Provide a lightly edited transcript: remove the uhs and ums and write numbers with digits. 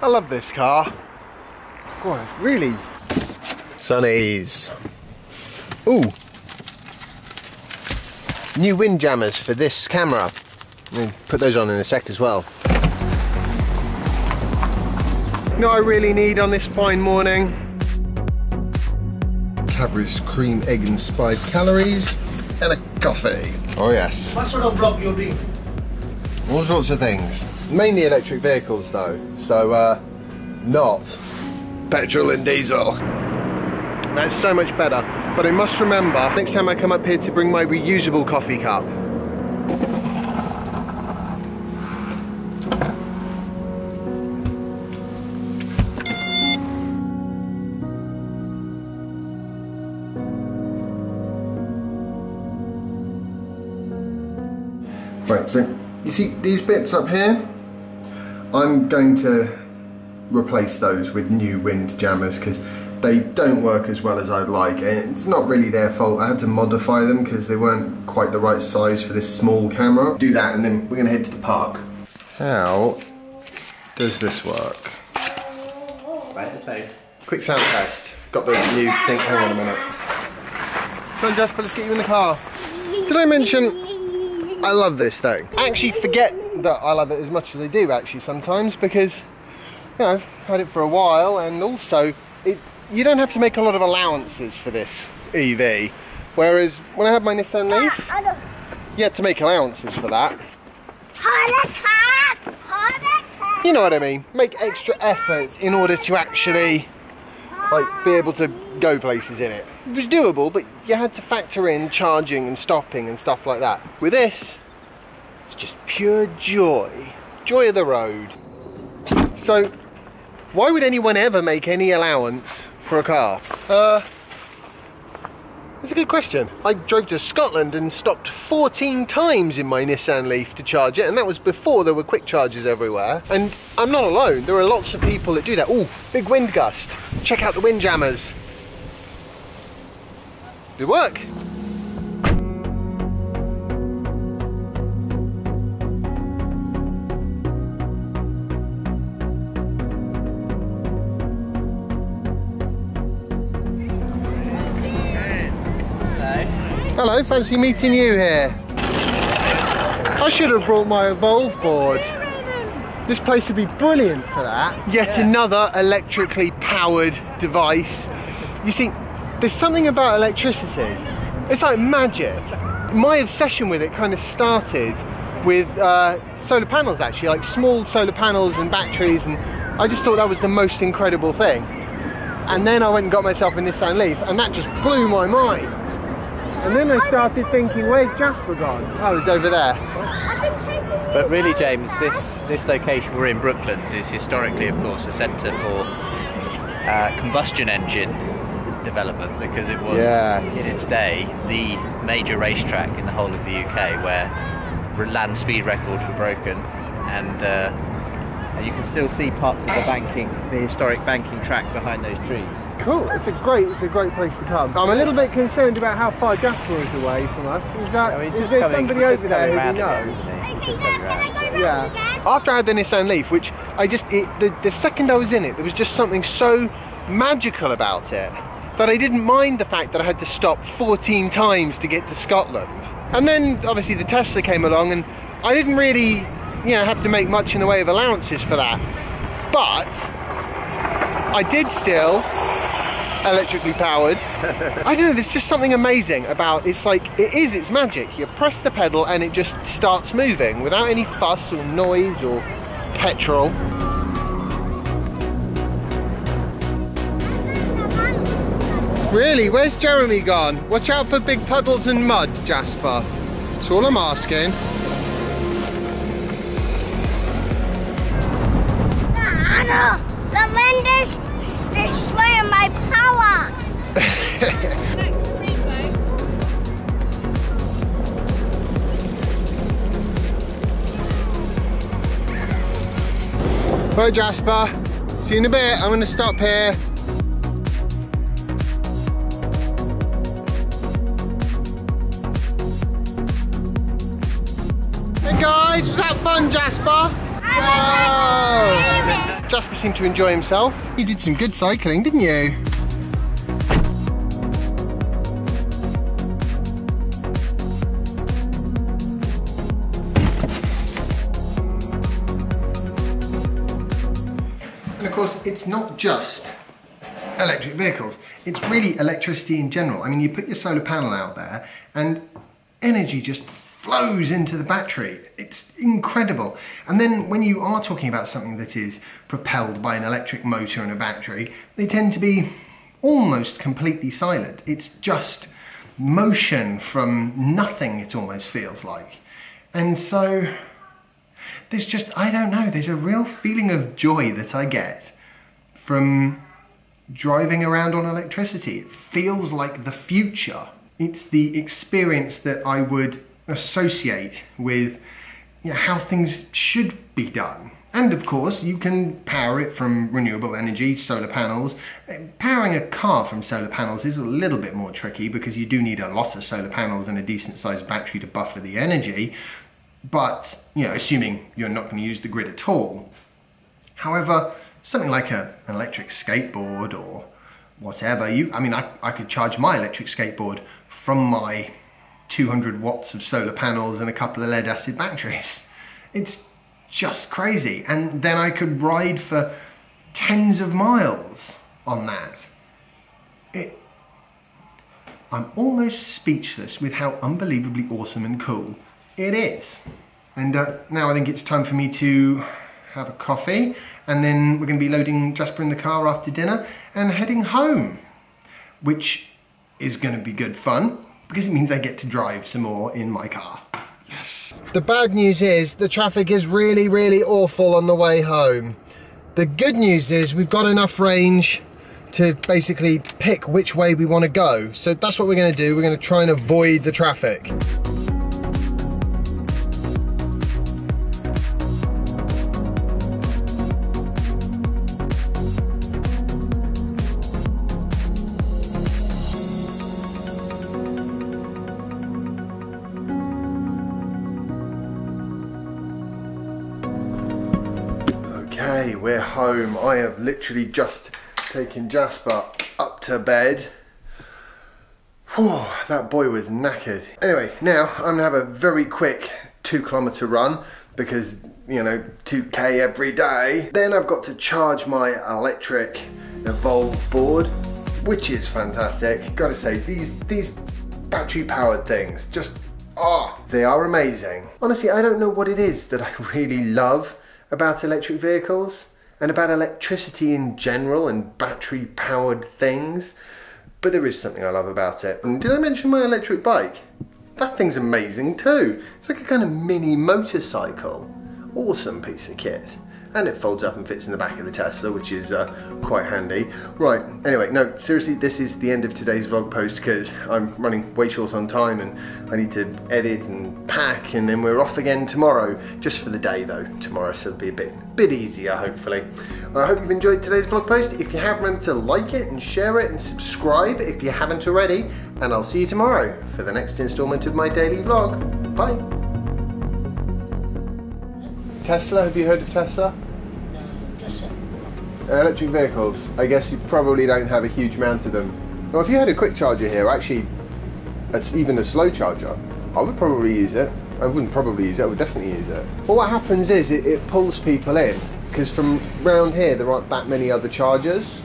I love this car. God, it's really... Sunnies. Ooh. New wind jammers for this camera. We'll put those on in a sec as well. You know what I really need on this fine morning? Cadbury's cream, egg and spice calories and a coffee. Oh yes. What sort of vlog you doing? All sorts of things. Mainly electric vehicles though, so not petrol and diesel. That's so much better, but I must remember next time I come up here to bring my reusable coffee cup. Right, so you see these bits up here? I'm going to replace those with new wind jammers because they don't work as well as I'd like, and it's not really their fault. I had to modify them because they weren't quite the right size for this small camera. Do that and then we're going to head to the park. How does this work? Right, the phone. Quick sound test. Got the new thing. Hang on a minute. Come on, Jasper, let's get you in the car. Did I mention I love this thing? I actually forget that I love it as much as I do actually sometimes because, you know, I've had it for a while, and also you don't have to make a lot of allowances for this EV, whereas when I had my Nissan Leaf, you had to make allowances for that. You know what I mean? Make extra efforts in order to actually like be able to go places in it. It was doable, but you had to factor in charging and stopping and stuff like that. With this, it's just pure joy. Joy of the road. So, why would anyone ever make any allowance for a car? That's a good question. I drove to Scotland and stopped 14 times in my Nissan Leaf to charge it, and that was before there were quick chargers everywhere. And I'm not alone. There are lots of people that do that. Ooh, big wind gust. Check out the wind jammers. Good work. Hello, fancy meeting you here. I should have brought my Evolve board. This place would be brilliant for that. Yet another electrically powered device. You see, there's something about electricity. It's like magic. My obsession with it kind of started with solar panels actually, like small solar panels and batteries, and I just thought that was the most incredible thing. And then I went and got myself a Nissan Leaf, and that just blew my mind. And then I started thinking, where's Jasper gone? Oh, he's over there. But really, James, this location we're in, Brooklands, is historically, of course, a centre for combustion engine development, because it was, in its day, the major racetrack in the whole of the UK where land speed records were broken, and you can still see parts of the historic banking track behind those trees. Cool. It's a great place to come. I'm a little bit concerned about how far Jasper is away from us. Is there somebody over there who we know? Yeah. After I had the Nissan Leaf, which the second I was in it, there was just something so magical about it that I didn't mind the fact that I had to stop 14 times to get to Scotland. And then obviously the Tesla came along, and I didn't really, have to make much in the way of allowances for that. But I did still electrically powered. I don't know, there's just something amazing about it's magic. You press the pedal and it just starts moving without any fuss or noise or petrol. Really, where's Jeremy gone? Watch out for big puddles and mud, Jasper. That's all I'm asking. Anna, the wind is destroying my power. Right, Jasper, see you in a bit. I'm going to stop here. Hey guys, was that fun, Jasper? Wow. Jasper seemed to enjoy himself. You did some good cycling, didn't you? And of course, it's not just electric vehicles. It's really electricity in general. I mean, you put your solar panel out there and energy just flows into the battery. It's incredible. And then when you are talking about something that is propelled by an electric motor and a battery, they tend to be almost completely silent. It's just motion from nothing, it almost feels like. And so there's just, I don't know, there's a real feeling of joy that I get from driving around on electricity. It feels like the future. It's the experience that I would associate with, you know, how things should be done. And of course, you can power it from renewable energy, solar panels. Powering a car from solar panels is a little bit more tricky because you do need a lot of solar panels and a decent sized battery to buffer the energy. But, you know, assuming you're not going to use the grid at all. However, something like an electric skateboard or whatever, I could charge my electric skateboard from my 200 watts of solar panels and a couple of lead acid batteries. It's just crazy. And then I could ride for tens of miles on that. I'm almost speechless with how unbelievably awesome and cool it is. And now I think it's time for me to have a coffee, and then we're going to be loading Jasper in the car after dinner and heading home, which is going to be good fun because it means I get to drive some more in my car. Yes. The bad news is the traffic is really, really awful on the way home. The good news is we've got enough range to basically pick which way we want to go. So that's what we're going to do. We're going to try and avoid the traffic. Okay, we're home. I have literally just taken Jasper up to bed. Whew, that boy was knackered. Anyway, now I'm gonna have a very quick 2-kilometer run because, you know, 2K every day. Then I've got to charge my electric Evolve board, which is fantastic. Gotta say, these battery powered things just, they are amazing. Honestly, I don't know what it is that I really love about electric vehicles and about electricity in general and battery powered things, but there is something I love about it. And did I mention my electric bike? That thing's amazing too. It's like a kind of mini motorcycle. Awesome piece of kit. And it folds up and fits in the back of the Tesla, which is quite handy. Right, anyway, no, seriously, this is the end of today's vlog post because I'm running way short on time and I need to edit and pack, and then we're off again tomorrow, just for the day though, tomorrow, so it'll be a bit easier, hopefully. I hope you've enjoyed today's vlog post. If you have, remember to like it and share it and subscribe if you haven't already, and I'll see you tomorrow for the next installment of my daily vlog. Bye. Tesla, have you heard of Tesla? Electric vehicles, I guess you probably don't have a huge amount of them. Well, if you had a quick charger here, actually, even a slow charger, I would probably use it. I wouldn't probably use it, I would definitely use it. Well, what happens is it pulls people in, because from round here there aren't that many other chargers.